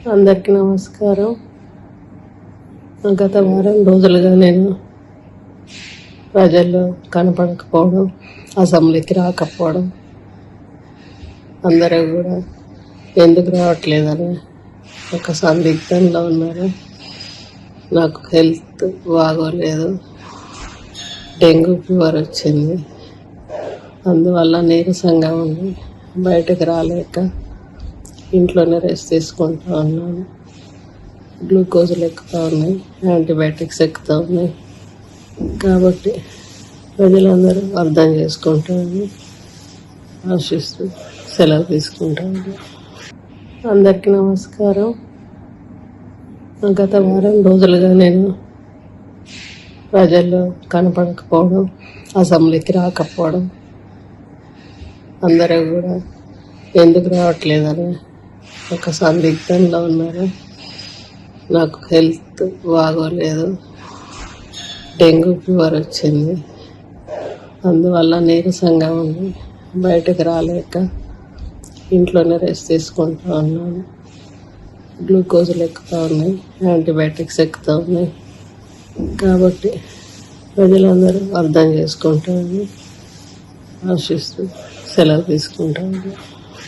అందరికీ నమస్కారం. గత వారం రోజులుగా నేను ప్రజల్లో కనపడకపోవడం, అసెంబ్లీకి రాకపోవడం, అందరూ కూడా ఎందుకు రావట్లేదని ఒక సందిగ్ధంలో ఉన్నారు. నాకు హెల్త్ బాగోలేదు, డెంగ్యూ ఫీవర్ వచ్చింది. అందువల్ల నీరసంగా ఉంది, బయటకు రాలేక ఇంట్లోనే రెస్ట్ తీసుకుంటూ ఉన్నాను. గ్లూకోజులు ఎక్కుతూ ఉన్నాయి, యాంటీబయాటిక్స్ ఎక్కుతూ ఉన్నాయి. కాబట్టి ప్రజలందరూ అర్థం చేసుకుంటారని ఆశిస్తూ సెలవు తీసుకుంటాను. అందరికీ నమస్కారం. గత వారం రోజులుగా నేను ప్రజల్లో కనపడకపోవడం, అసెంబ్లీకి రాకపోవడం, అందరూ కూడా ఎందుకు రావట్లేదని ఒక సందిగ్ధంలో ఉన్నారు. నాకు హెల్త్ బాగోలేదు, డెంగ్యూ ఫీవర్ వచ్చింది. అందువల్ల నీరసంగా ఉంది, బయటకు రాలేక ఇంట్లోనే రెస్ట్ తీసుకుంటూ ఉన్నాను. గ్లూకోజులు ఎక్కుతూ ఉన్నాయి, యాంటీబయాటిక్స్ ఎక్కుతూ ఉన్నాయి. కాబట్టి ప్రజలందరూ అర్థం చేసుకుంటారని ఆశిస్తూ సెలవు తీసుకుంటాను.